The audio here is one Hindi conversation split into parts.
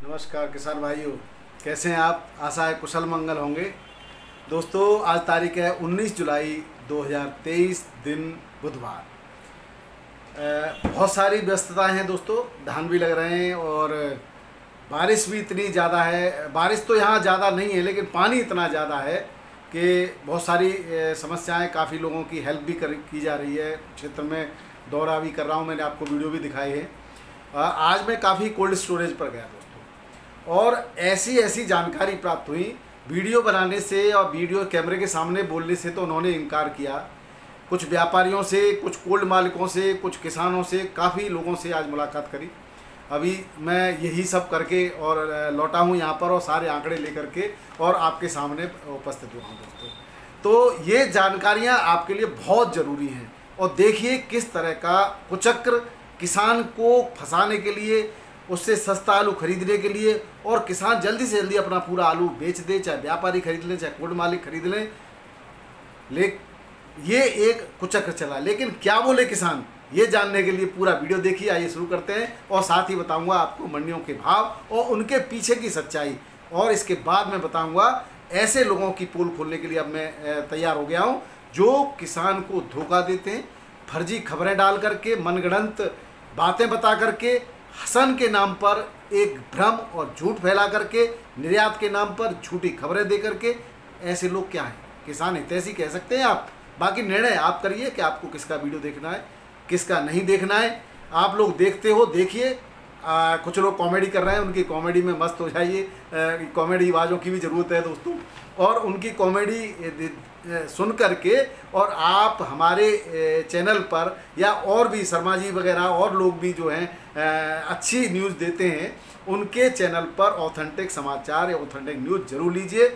नमस्कार किसान भाइयों, कैसे हैं आप। आशा है कुशल मंगल होंगे। दोस्तों आज तारीख है 19 जुलाई 2023 दिन बुधवार। बहुत सारी व्यस्तताएं हैं दोस्तों, धान भी लग रहे हैं और बारिश भी इतनी ज़्यादा है। बारिश तो यहाँ ज़्यादा नहीं है लेकिन पानी इतना ज़्यादा है कि बहुत सारी समस्याएं, काफ़ी लोगों की हेल्प भी की जा रही है। क्षेत्र में दौरा भी कर रहा हूँ, मैंने आपको वीडियो भी दिखाई है। आज मैं काफ़ी कोल्ड स्टोरेज पर गया दोस्तों और ऐसी जानकारी प्राप्त हुई। वीडियो बनाने से और वीडियो कैमरे के सामने बोलने से तो उन्होंने इनकार किया। कुछ व्यापारियों से, कुछ कोल्ड मालिकों से, कुछ किसानों से, काफ़ी लोगों से आज मुलाकात करी। अभी मैं यही सब करके और लौटा हूँ यहाँ पर और सारे आंकड़े लेकर के और आपके सामने उपस्थित हुआ हूँ दोस्तों। तो ये जानकारियाँ आपके लिए बहुत ज़रूरी हैं और देखिए किस तरह का कुचक्र किसान को फंसाने के लिए, उससे सस्ता आलू खरीदने के लिए, और किसान जल्दी से जल्दी अपना पूरा आलू बेच दे, चाहे व्यापारी खरीद लें चाहे कोल्ड मालिक खरीद लें। ये एक कुचक्र चला, लेकिन क्या बोले किसान, ये जानने के लिए पूरा वीडियो देखिए। आइए शुरू करते हैं और साथ ही बताऊंगा आपको मंडियों के भाव और उनके पीछे की सच्चाई, और इसके बाद मैं बताऊंगा ऐसे लोगों की पोल खोलने के लिए अब मैं तैयार हो गया हूँ जो किसान को धोखा देते हैं, फर्जी खबरें डाल करके, मनगढ़ंत बातें बता करके, हसन के नाम पर एक भ्रम और झूठ फैला करके, निर्यात के नाम पर झूठी खबरें दे करके। ऐसे लोग क्या हैं, किसान हितैषी कह सकते हैं आप। बाकी निर्णय आप करिए कि आपको किसका वीडियो देखना है, किसका नहीं देखना है। आप लोग देखते हो, देखिए। कुछ लोग कॉमेडी कर रहे हैं, उनकी कॉमेडी में मस्त हो जाइए। कॉमेडी आवाज़ों की भी ज़रूरत है दोस्तों, और उनकी कॉमेडी सुन करके और आप हमारे चैनल पर या और भी शर्मा जी वगैरह और लोग भी जो हैं अच्छी न्यूज़ देते हैं, उनके चैनल पर ऑथेंटिक समाचार या ऑथेंटिक न्यूज़ जरूर लीजिए।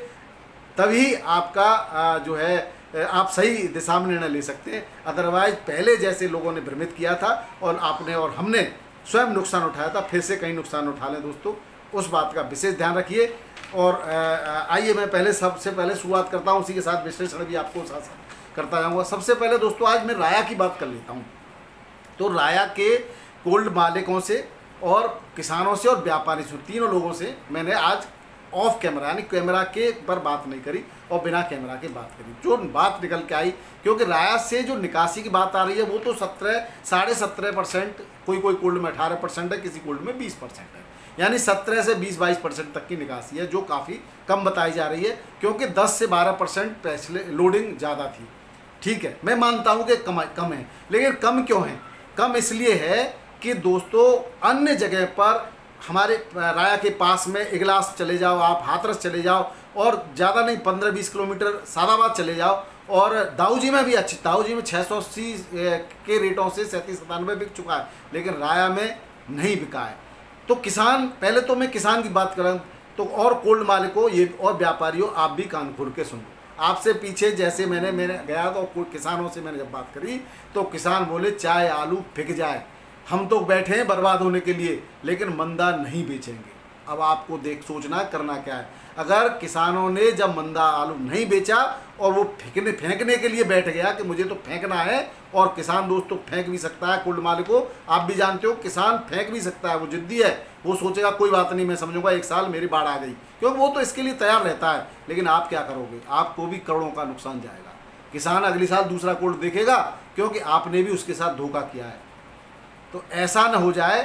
तभी आपका जो है आप सही दिशा में निर्णय ले सकते हैं। अदरवाइज पहले जैसे लोगों ने भ्रमित किया था और आपने और हमने स्वयं नुकसान उठाया था, फिर से कहीं नुकसान उठा लें दोस्तों, उस बात का विशेष ध्यान रखिए। और आइए मैं सबसे पहले शुरुआत करता हूं, उसी के साथ विश्लेषण भी आपको साथ साथ करता जाऊंगा। सबसे पहले दोस्तों आज मैं राया की बात कर लेता हूं। तो राया के कोल्ड मालिकों से और किसानों से और व्यापारी से, तीनों लोगों से मैंने आज ऑफ कैमरा यानी कैमरा के पर बात नहीं करी और बिना कैमरा के बात करी। जो बात निकल के आई, क्योंकि राया से जो निकासी की बात आ रही है वो तो 17.5% कोई कोल्ड में 18% है, किसी कोल्ड में 20% है, यानी 17 से 20-22% तक की निकासी है, जो काफ़ी कम बताई जा रही है। क्योंकि 10 से 12% लोडिंग ज़्यादा थी। ठीक है, मैं मानता हूँ कि कम है, लेकिन कम क्यों है? कम इसलिए है कि दोस्तों अन्य जगह पर हमारे राया के पास में इगलास चले जाओ, आप हाथरस चले जाओ, और ज़्यादा नहीं 15-20 किलोमीटर सादाबाद चले जाओ, और दाऊजी में भी अच्छी, दाऊजी में 680 के रेटों से 37-97 बिक चुका है, लेकिन राया में नहीं बिका है। तो किसान, पहले तो मैं किसान की बात करूँ तो, और कोल्ड मालिकों ये और व्यापारियों, आप भी कान खोल के सुनो। आपसे पीछे जैसे मैंने गया तो किसानों से मैंने जब बात करी तो किसान बोले चाहे आलू बिक जाए, हम तो बैठे हैं बर्बाद होने के लिए, लेकिन मंदा नहीं बेचेंगे। अब आपको सोचना करना क्या है। अगर किसानों ने जब मंदा आलू नहीं बेचा और वो फेंकने के लिए बैठ गया कि मुझे तो फेंकना है, और किसान दोस्तों फेंक भी सकता है, कोल्ड मालिकों आप भी जानते हो किसान फेंक भी सकता है, वो जिद्दी है, वो सोचेगा कोई बात नहीं, मैं समझूंगा एक साल मेरी बाढ़ आ गई, क्योंकि वो तो इसके लिए तैयार रहता है। लेकिन आप क्या करोगे, आपको भी करोड़ों का नुकसान जाएगा। किसान अगली साल दूसरा कोल्ड देखेगा, क्योंकि आपने भी उसके साथ धोखा किया है। तो ऐसा न हो जाए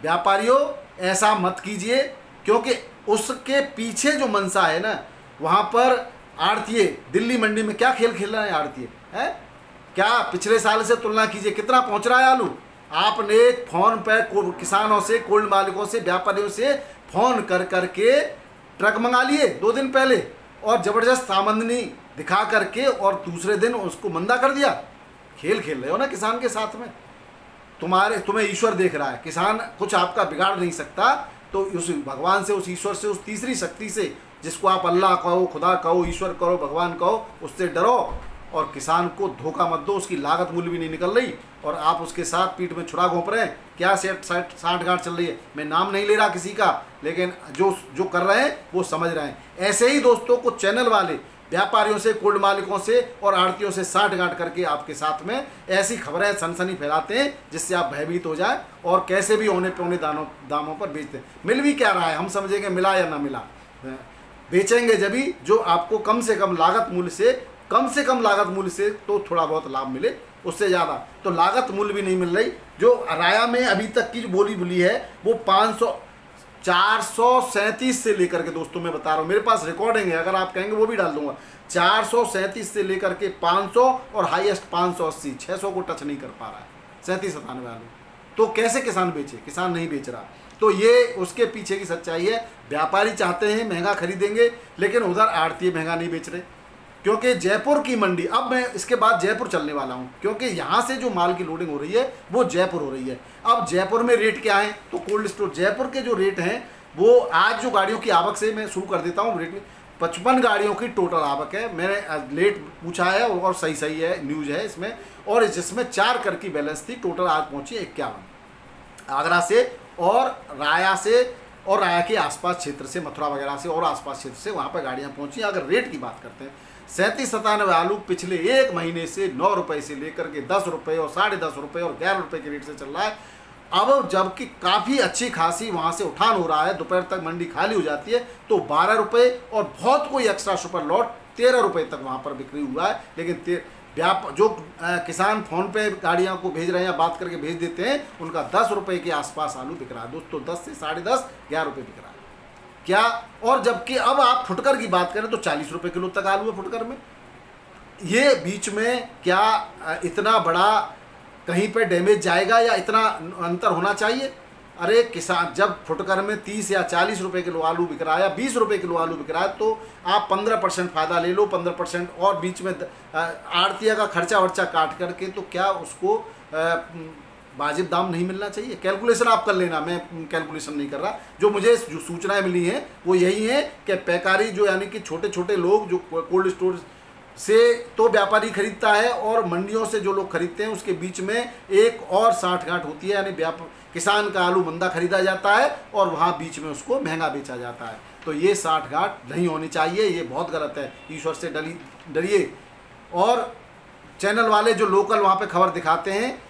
व्यापारियों, ऐसा मत कीजिए, क्योंकि उसके पीछे जो मंशा है ना, वहाँ पर आड़तिए दिल्ली मंडी में क्या खेल खेल रहे हैं आड़तिए है। क्या पिछले साल से तुलना कीजिए, कितना पहुँच रहा है आलू। आपने फ़ोन पर किसानों से, कोल्ड मालिकों से, व्यापारियों से फ़ोन कर करके ट्रक मंगा लिए 2 दिन पहले, और ज़बरदस्त आमदनी दिखा करके, और दूसरे दिन उसको मंदा कर दिया। खेल खेल रहे हो ना किसान के साथ में। तुम्हें ईश्वर देख रहा है, किसान कुछ आपका बिगाड़ नहीं सकता। तो उस भगवान से, उस ईश्वर से, उस तीसरी शक्ति से, जिसको आप अल्लाह कहो, खुदा कहो, ईश्वर कहो, भगवान कहो, उससे डरो और किसान को धोखा मत दो। उसकी लागत मूल्य भी नहीं निकल रही और आप उसके साथ पीठ में छुरा घोंप रहे हैं। क्या साठ-गांठ चल रही है, मैं नाम नहीं ले रहा किसी का, लेकिन जो कर रहे हैं वो समझ रहे हैं। ऐसे ही दोस्तों कुछ चैनल वाले व्यापारियों से, कोल्ड मालिकों से और आड़तियों से साठ गांठ करके आपके साथ में ऐसी खबरें सनसनी फैलाते हैं जिससे आप भयभीत हो जाए और कैसे भी औने पौने दामों पर बेचते हैं। मिल भी क्या रहा है, हम समझेंगे मिला या ना मिला, बेचेंगे जब भी जो आपको कम से कम लागत मूल्य से तो थोड़ा बहुत लाभ मिले, उससे ज़्यादा तो लागत मूल्य भी नहीं मिल रही। जो राया में अभी तक की जो बोली है वो 437 से लेकर के, दोस्तों मैं बता रहा हूँ, मेरे पास रिकॉर्डिंग है, अगर आप कहेंगे वो भी डाल दूंगा, 437 से लेकर के 500 और हाईएस्ट 580, 600 को टच नहीं कर पा रहा है 37-97 आलू। तो कैसे किसान बेचे? किसान नहीं बेच रहा। तो ये उसके पीछे की सच्चाई है। व्यापारी चाहते हैं महंगा खरीदेंगे, लेकिन उधर आड़ती महंगा नहीं बेच रहे, क्योंकि जयपुर की मंडी, अब मैं इसके बाद जयपुर चलने वाला हूं, क्योंकि यहाँ से जो माल की लोडिंग हो रही है वो जयपुर हो रही है। अब जयपुर में रेट क्या है, तो कोल्ड स्टोर जयपुर के जो रेट हैं वो आज जो गाड़ियों की आवक से मैं शुरू कर देता हूँ। रेट में 55 गाड़ियों की टोटल आवक है, मैंने लेट पूछा है और सही है, न्यूज़ है इसमें, और जिसमें 4 कर की बैलेंस थी, टोटल आज पहुँची 51 आगरा से और राया से और राया के आसपास क्षेत्र से, मथुरा वगैरह से और आसपास क्षेत्र से वहाँ पर गाड़ियाँ पहुँची। अगर रेट की बात करते हैं, 37-97 आलू पिछले एक महीने से 9 रुपये से लेकर के 10 रुपये और 10.5 रुपये और 11 रुपये के रेट से चल रहा है। अब जबकि काफ़ी अच्छी खासी वहाँ से उठान हो रहा है, दोपहर तक मंडी खाली हो जाती है तो 12 रुपये और बहुत कोई एक्स्ट्रा सुपर लॉट 13 रुपये तक वहाँ पर बिक्री हुआ है। लेकिन जो किसान फ़ोन पे गाड़ियाँ को भेज रहे हैं या बात करके भेज देते हैं, उनका 10 रुपये के आसपास आलू बिक रहा है दोस्तों, 10 से 10.5 11 रुपये बिक रहा है क्या। और जबकि अब आप फुटकर की बात करें तो 40 रुपये किलो तक आलू है फुटकर में। ये बीच में क्या इतना बड़ा कहीं पे डैमेज जाएगा या इतना अंतर होना चाहिए? अरे किसान जब फुटकर में 30 या 40 रुपये किलो आलू बिक रहा है या 20 रुपये किलो आलू बिक रहा है तो आप 15% फ़ायदा ले लो, 15% और बीच में आड़तिया का खर्चा वर्चा काट करके, तो क्या उसको वाजिब दाम नहीं मिलना चाहिए? कैलकुलेशन आप कर लेना, मैं कैलकुलेशन नहीं कर रहा। जो मुझे जो सूचनाएं मिली हैं वो यही है कि पैकारी जो यानी कि छोटे छोटे लोग जो कोल्ड स्टोर से तो व्यापारी खरीदता है और मंडियों से जो लोग खरीदते हैं उसके बीच में एक और साठ गांठ होती है, यानी किसान का आलू मंदा खरीदा जाता है और वहाँ बीच में उसको महंगा बेचा जाता है। तो ये साठ गांठ नहीं होनी चाहिए, ये बहुत गलत है। ईश्वर से डरिए। और चैनल वाले जो लोकल वहाँ पे खबर दिखाते हैं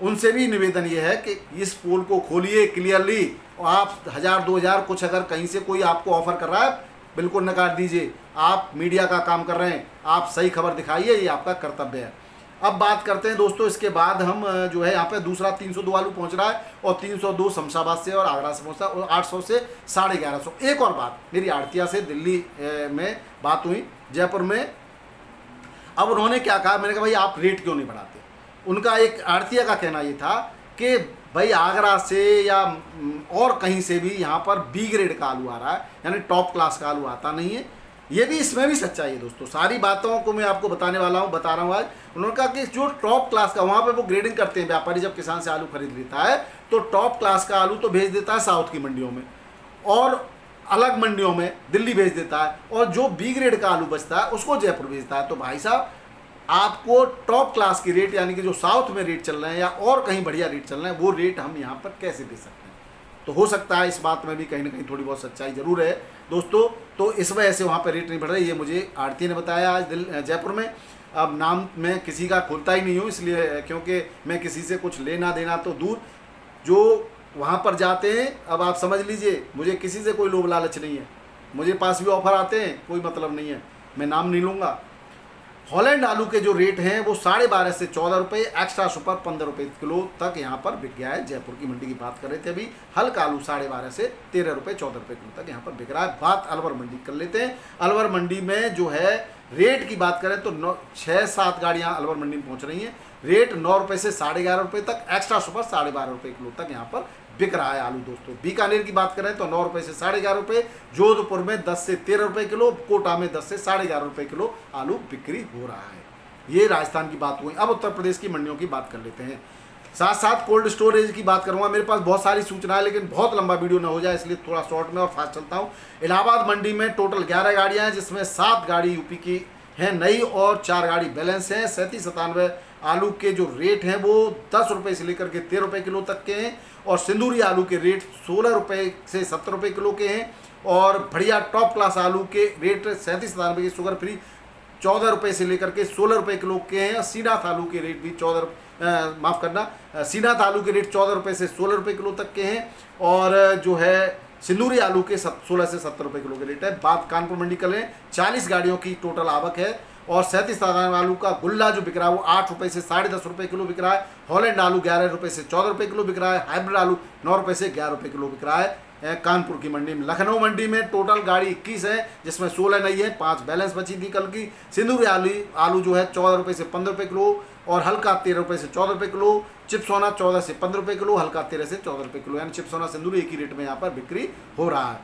उनसे भी निवेदन ये है कि इस पोल को खोलिए क्लियरली, और आप 1000-2000 कुछ अगर कहीं से कोई आपको ऑफर कर रहा है बिल्कुल नकार दीजिए। आप मीडिया का काम कर रहे हैं, आप सही खबर दिखाइए, ये आपका कर्तव्य है। अब बात करते हैं दोस्तों, इसके बाद हम जो है यहाँ पे दूसरा 302 आलू पहुँच रहा है और 302 शमशाबाद से और आगरा से पहुँचता है और 800 से 1150। एक और बात, मेरी आड़तिया से दिल्ली में बात हुई जयपुर में। अब उन्होंने क्या कहा, मैंने कहा भाई आप रेट क्यों नहीं बढ़ाते? उनका एक आड़तिया का कहना ये था कि भाई आगरा से या और कहीं से भी यहाँ पर बी ग्रेड का आलू आ रहा है, यानी टॉप क्लास का आलू आता नहीं है। ये भी, इसमें भी सच्चाई है दोस्तों। सारी बातों को मैं आपको बता रहा हूँ आज। उन्होंने कहा कि जो टॉप क्लास का, वहाँ पे वो ग्रेडिंग करते हैं व्यापारी, जब किसान से आलू खरीद लेता है तो टॉप क्लास का आलू तो भेज देता है साउथ की मंडियों में और अलग मंडियों में दिल्ली भेज देता है, और जो बी ग्रेड का आलू बचता है उसको जयपुर भेजता है। तो भाई साहब आपको टॉप क्लास की रेट, यानी कि जो साउथ में रेट चल रहे हैं या और कहीं बढ़िया रेट चल रहे हैं, वो रेट हम यहाँ पर कैसे दे सकते हैं? तो हो सकता है इस बात में भी कहीं ना कहीं थोड़ी बहुत सच्चाई जरूर है दोस्तों। तो इस वजह से वहाँ पर रेट नहीं बढ़ रही, ये मुझे आड़ती ने बताया आज जयपुर में। अब नाम मैं किसी का खोलता ही नहीं हूँ इसलिए, क्योंकि मैं किसी से कुछ लेना देना तो दूर, जो वहाँ पर जाते हैं, अब आप समझ लीजिए मुझे किसी से कोई लोभ लालच नहीं है, मुझे पास भी ऑफर आते हैं, कोई मतलब नहीं है, मैं नाम नहीं लूँगा। हॉलैंड आलू के जो रेट हैं वो 12.5 से 14 रुपये, एक्स्ट्रा सुपर 15 रुपये किलो तक यहाँ पर बिक गया है। जयपुर की मंडी की बात कर रहे थे अभी। हल्का आलू 12.5 से 13 रुपये 14 रुपये किलो तक यहाँ पर बिक रहा है। बात अलवर मंडी कर लेते हैं। अलवर मंडी में जो है रेट की बात करें तो 6-7 गाड़ियाँ अलवर मंडी में पहुँच रही हैं। रेट 9 रुपये से 11.5 रुपये तक, एक्स्ट्रा सुपर 12.5 रुपये किलो तक यहाँ पर बिक रहा है आलू दोस्तों। बीकानेर की बात करें तो 9 रुपये से 11.5 रुपये, जोधपुर में 10 से 13 रुपये किलो, कोटा में 10 से 11.5 रुपये किलो आलू बिक्री हो रहा है। ये राजस्थान की बात हुई। अब उत्तर प्रदेश की मंडियों की बात कर लेते हैं, साथ साथ कोल्ड स्टोरेज की बात करूँगा। मेरे पास बहुत सारी सूचना है लेकिन बहुत लंबा वीडियो ना हो जाए इसलिए थोड़ा शॉर्ट में और फास्ट चलता हूँ। इलाहाबाद मंडी में टोटल 11 गाड़ियाँ हैं, जिसमें 7 गाड़ी यूपी की हैं नई और 4 गाड़ी बैलेंस हैं। 37-97 आलू के जो रेट हैं वो 10 रुपये से लेकर के 13 रुपये किलो तक के हैं, और सिंदूरी आलू के रेट 16 रुपये से 70 रुपये किलो के हैं, और बढ़िया टॉप क्लास आलू के रेट 37-97 के शुगर फ्री 14 रुपये से लेकर के 16 रुपये किलो के हैं। सीनाथ आलू के रेट भी 14 माफ़ करना, सीनाथ आलू के रेट 14 रुपये से 16 रुपये किलो तक के हैं। और जो है सिंदूरी आलू के 16 से 70 रुपये किलो के रेट है। बात कानपुर मंडी कर लें, 40 गाड़ियों की टोटल आवक है। और 37 साधारण आलू का गुल्ला जो बिक रहा है वो 8 रुपये से 10.5 रुपये किलो बिक रहा है। हॉलैंड आलू 11 रुपये से 14 रुपये किलो बिक रहा है। हाइब्रिड आलू 9 रुपये से 11 रुपये किलो बिक रहा है कानपुर की मंडी में। लखनऊ मंडी में टोटल गाड़ी 21 है, जिसमें 16 नहीं है, 5 बैलेंस बची थी कल की। सिंदूरी आलू जो है 14 रुपये से 15 रुपये किलो, और हल्का 13 रुपये से 14 रुपये किलो। चिप्सोना 14 से 15 रुपये किलो, हल्का 13 से 14 रुपये किलो, यानी चिप्सोना सिंदूरी एक ही रेट में यहाँ पर बिक्री हो रहा है।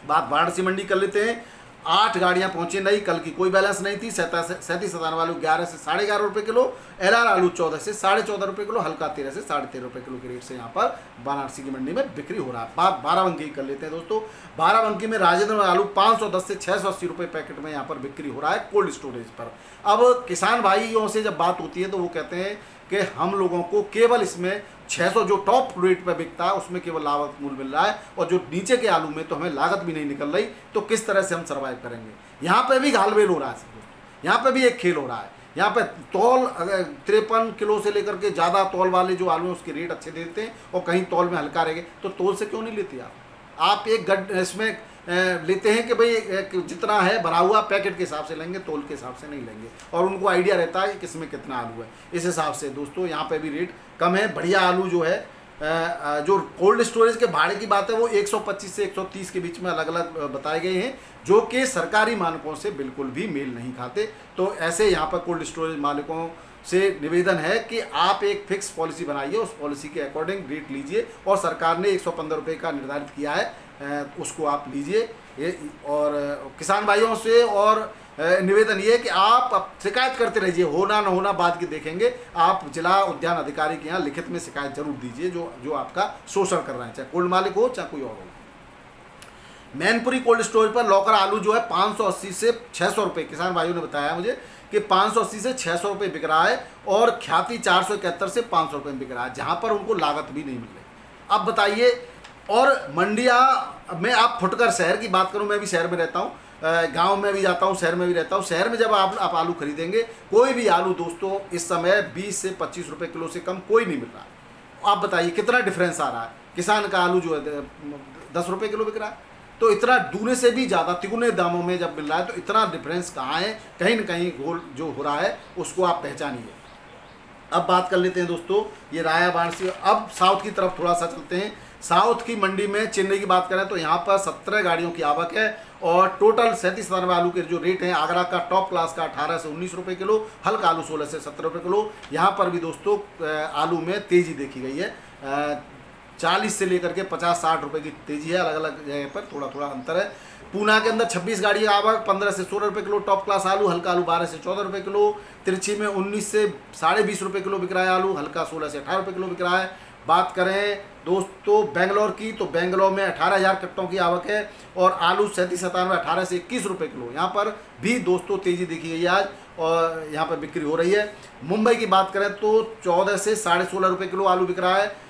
बात वाराणसी मंडी कर लेते हैं। 8 गाड़ियां पहुंची नई, कल की कोई बैलेंस नहीं थी। 37 साधारण आलू 11 से 11.5 रुपये किलो, LR आलू 14 से 14.5 रुपये किलो, हल्का 13 से 13.5 रुपये किलो के रेट से यहाँ पर वाराणसी की मंडी में बिक्री हो रहा है। बात बाराबंकी कर लेते हैं दोस्तों। बाराबंकी में राजेंद्र आलू 510 से 680 रुपये पैकेट में यहाँ पर बिक्री हो रहा है कोल्ड स्टोरेज पर। अब किसान भाइयों से जब बात होती है तो वो कहते हैं कि हम लोगों को केवल इसमें 600 जो टॉप रेट पर बिकता है उसमें केवल लागत मूल्य मिल रहा है, और जो नीचे के आलू में तो हमें लागत भी नहीं निकल रही, तो किस तरह से हम सर्वाइव करेंगे। यहाँ पे भी घालमेल हो रहा है, यहाँ पे भी एक खेल हो रहा है। यहाँ पे तौल 53 किलो से लेकर के ज़्यादा तौल वाले जो आलू हैं उसके रेट अच्छे देते हैं, और कहीं तौल में हल्का रहेंगे तो तौल से क्यों नहीं लेते आप एक इसमें लेते हैं कि भाई जितना है भरा हुआ पैकेट के हिसाब से लेंगे, तौल के हिसाब से नहीं लेंगे, और उनको आइडिया रहता है कि किसमें कितना आलू है। इस हिसाब से दोस्तों यहाँ पे भी रेट कम है। बढ़िया आलू जो है जो कोल्ड स्टोरेज के भाड़े की बात है वो 125 से 130 के बीच में अलग अलग बताए गए हैं, जो कि सरकारी मानकों से बिल्कुल भी मेल नहीं खाते। तो ऐसे यहाँ पर कोल्ड स्टोरेज मालिकों से निवेदन है कि आप एक फिक्स पॉलिसी बनाइए, उस पॉलिसी के अकॉर्डिंग रेट लीजिए, और सरकार ने 115 रुपये का निर्धारित किया है, उसको आप लीजिए। और किसान भाइयों से और निवेदन ये है कि आप शिकायत करते रहिए, होना न होना बाद की देखेंगे। आप जिला उद्यान अधिकारी के यहाँ लिखित में शिकायत जरूर दीजिए जो आपका शोषण कर रहे हैं, चाहे कोल्ड मालिक हो चाहे कोई और हो। मैनपुरी कोल्ड स्टोरेज पर लौकर आलू जो है 580 से 600 रुपये, किसान भाइयों ने बताया मुझे कि 580 से 600 रुपये बिक रहा है, और ख्याति 471 से 500 रुपये में बिक रहा है, जहाँ पर उनको लागत भी नहीं मिल रही। अब बताइए, और मंडिया में आप फुटकर शहर की बात करूं, मैं भी शहर में रहता हूं, गांव में भी जाता हूं, शहर में भी रहता हूं। शहर में जब आप आलू खरीदेंगे, कोई भी आलू दोस्तों इस समय 20 से 25 रुपये किलो से कम कोई नहीं मिल रहा है। आप बताइए कितना डिफरेंस आ रहा है। किसान का आलू जो है 10 रुपये किलो बिक रहा है, तो इतना दूने से भी ज़्यादा तिगुने दामों में जब मिल रहा है तो इतना डिफरेंस कहाँ है। कहीं ना कहीं गोल जो हो रहा है उसको आप पहचानिए। अब बात कर लेते हैं दोस्तों, ये राया वाराणसी। अब साउथ की तरफ थोड़ा सा चलते हैं। साउथ की मंडी में चेन्नई की बात करें तो यहाँ पर 17 गाड़ियों की आवक है, और टोटल 37 आलू के जो रेट हैं, आगरा का टॉप क्लास का 18 से 19 रुपये किलो, हल्का आलू 16 से 17 रुपये किलो। यहाँ पर भी दोस्तों आलू में तेज़ी देखी गई है, 40 से लेकर के 50-60 रुपये की तेज़ी है। अलग अलग जगह पर थोड़ा थोड़ा अंतर है। पूना के अंदर 26 गाड़ी आवक, 15 से 16 रुपये किलो टॉप क्लास आलू, हल्का आलू 12 से 14 रुपये किलो। तिरछी में 19 से 20.5 रुपये किलो बिक रहा है आलू, हल्का 16 से 18 रुपये किलो बिक रहा है। बात करें दोस्तों बेंगलोर की, तो बेंगलोर में 18,000 कट्टों की आवक है, और आलू 3797 18 से 21 रुपये किलो। यहाँ पर भी दोस्तों तेज़ी देखी गई है आज, और यहाँ पर बिक्री हो रही है। मुंबई की बात करें तो 14 से 16.5 रुपये किलो आलू बिक रहा है।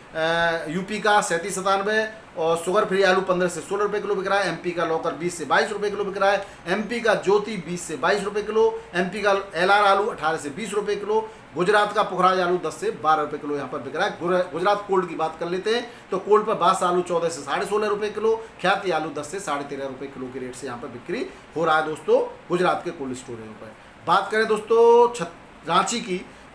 यूपी का 3797, और शुगर फ्री आलू 15 से 16 रुपये किलो बिक रहा है। एमपी का लौकर 20 से 22 रुपये किलो बिक रहा है। एमपी का ज्योति 20 से 22 रुपये किलो। एमपी का LR आलू 18 से 20 रुपये किलो। गुजरात का पुखराज आलू 10 से 12 रुपये किलो यहाँ पर बिक रहा है। गुजरात कोल्ड की बात कर लेते हैं तो कोल्ड पर बास आलू 14 से 16.5 रुपये किलो, ख्याति आलू 10 से 13.5 रुपये किलो के रेट से यहाँ पर बिक्री हो रहा है दोस्तों गुजरात के कोल्ड स्टोरेजों पर। बात करें दोस्तों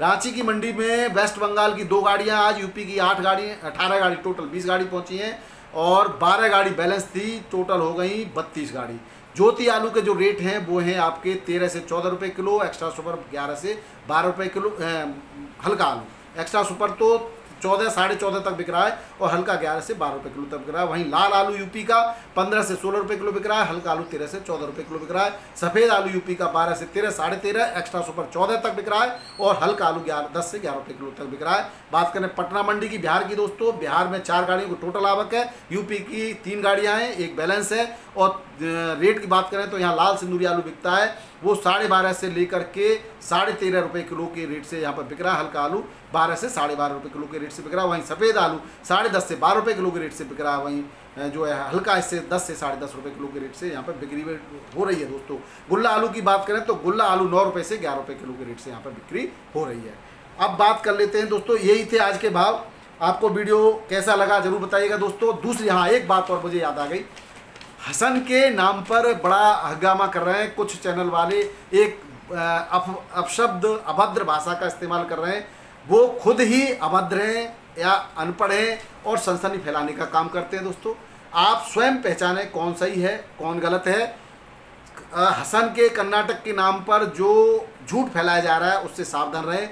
रांची की मंडी में वेस्ट बंगाल की 2 गाड़ियाँ, आज यूपी की 8 गाड़ी, 18 गाड़ी, टोटल 20 गाड़ी पहुँची हैं, और 12 गाड़ी बैलेंस थी, टोटल हो गई 32 गाड़ी। ज्योति आलू के जो रेट हैं वो हैं आपके 13 से 14 रुपये किलो, एक्स्ट्रा सुपर 11 से 12 रुपये किलो। हल्का आलू एक्स्ट्रा सुपर तो 14 साढ़े 14 तक बिक रहा है, और हल्का 11 से 12 रुपये किलो तक बिक रहा है। वहीं लाल आलू यूपी का 15 से 16 रुपये किलो बिक रहा है, हल्का आलू 13 से 14 रुपये किलो बिक रहा है। सफ़ेद आलू यूपी का 12 से 13 साढ़े 13, एक्स्ट्रा सुपर 14 तक बिक रहा है, और हल्का आलू 10 से 11 रुपये किलो तक बिक रहा है। बात करें पटना मंडी की, बिहार की दोस्तों, बिहार में 4 गाड़ियों की टोटल आवक है। यूपी की 3 गाड़ियाँ हैं, एक बैलेंस है। और रेट की बात करें तो यहाँ लाल सिंदूरी आलू बिकता है वो 12.5 से लेकर के 13.5 रुपये किलो के रेट से यहाँ पर बिक रहा है। हल्का आलू 12 से 12.5 रुपये किलो के रेट से बिक रहा है। वहीं सफ़ेद आलू 10.5 से 12 रुपये किलो के रेट से बिक रहा है। वहीं जो है हल्का इससे 10 से 10.5 रुपये किलो के रेट से यहाँ पर बिक्री हो रही है दोस्तों। गुल्ला आलू की बात करें तो गुल्ला आलू 9 रुपये से 11 रुपये किलो के रेट से यहाँ पर बिक्री हो रही है। अब बात कर लेते हैं दोस्तों, यही थे आज के भाव। आपको वीडियो कैसा लगा जरूर बताइएगा दोस्तों। दूसरी हाँ एक बात और मुझे याद आ गई, हसन के नाम पर बड़ा हंगामा कर रहे हैं कुछ चैनल वाले, एक अपशब्द अभद्र भाषा का इस्तेमाल कर रहे हैं। वो खुद ही अभद्र हैं या अनपढ़ हैं और सनसनी फैलाने का काम करते हैं दोस्तों। आप स्वयं पहचाने कौन सही है कौन गलत है। हसन के कर्नाटक के नाम पर जो झूठ फैलाया जा रहा है उससे सावधान रहें।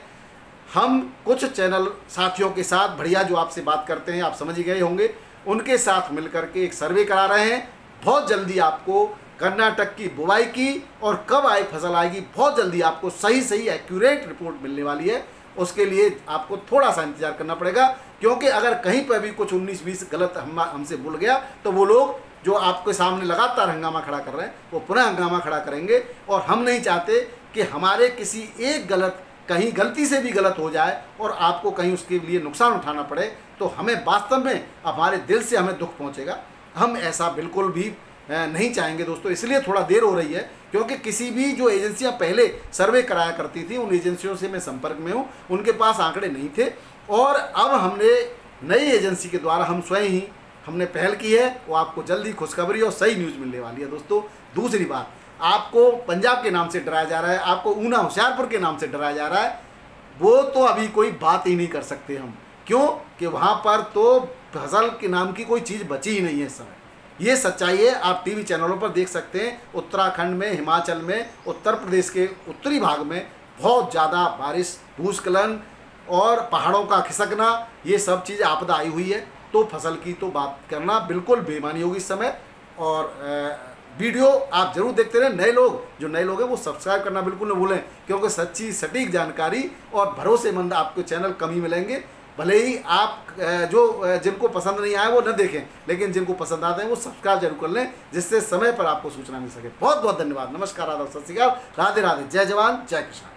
हम कुछ चैनल साथियों के साथ बढ़िया जो आपसे बात करते हैं, आप समझ ही गए होंगे, उनके साथ मिलकर के एक सर्वे करा रहे हैं। बहुत जल्दी आपको कर्नाटक की बुवाई की और कब आई फसल आएगी, बहुत जल्दी आपको सही एक्यूरेट रिपोर्ट मिलने वाली है। उसके लिए आपको थोड़ा सा इंतजार करना पड़ेगा, क्योंकि अगर कहीं पर भी कुछ 19-20 गलत हमसे भूल गया तो वो लोग जो आपके सामने लगातार हंगामा खड़ा कर रहे हैं वो पुनः हंगामा खड़ा करेंगे। और हम नहीं चाहते कि हमारे किसी एक गलत कहीं गलती से भी गलत हो जाए और आपको कहीं उसके लिए नुकसान उठाना पड़े, तो हमें वास्तव में हमारे दिल से हमें दुख पहुंचेगा। हम ऐसा बिल्कुल भी नहीं चाहेंगे दोस्तों। इसलिए थोड़ा देर हो रही है, क्योंकि किसी भी जो एजेंसियां पहले सर्वे कराया करती थी उन एजेंसियों से मैं संपर्क में हूं, उनके पास आंकड़े नहीं थे। और अब हमने नई एजेंसी के द्वारा हम स्वयं ही हमने पहल की है, वो आपको जल्दी खुशखबरी और सही न्यूज़ मिलने वाली है दोस्तों। दूसरी बात, आपको पंजाब के नाम से डराया जा रहा है, आपको ऊना होशियारपुर के नाम से डराया जा रहा है, वो तो अभी कोई बात ही नहीं कर सकते हम। क्यों कि वहाँ पर तो फसल के नाम की कोई चीज़ बची ही नहीं है इस समय। ये सच्चाई है, आप टीवी चैनलों पर देख सकते हैं। उत्तराखंड में, हिमाचल में, उत्तर प्रदेश के उत्तरी भाग में बहुत ज़्यादा बारिश, भूस्खलन और पहाड़ों का खिसकना, ये सब चीज़ आपदा आई हुई है। तो फसल की तो बात करना बिल्कुल बेईमानी होगी इस समय। और वीडियो आप जरूर देखते रहें। नए लोग हैं वो सब्सक्राइब करना बिल्कुल न भूलें, क्योंकि सच्ची सटीक जानकारी और भरोसेमंद आपको चैनल कम ही मिलेंगे। भले ही आप जिनको पसंद नहीं आए वो न देखें, लेकिन जिनको पसंद आते हैं वो सब्सक्राइब जरूर कर लें, जिससे समय पर आपको सूचना मिल सके। बहुत बहुत धन्यवाद। नमस्कार, आदाब, सत श्री अकाल, राधे राधे, जय जवान जय किसान।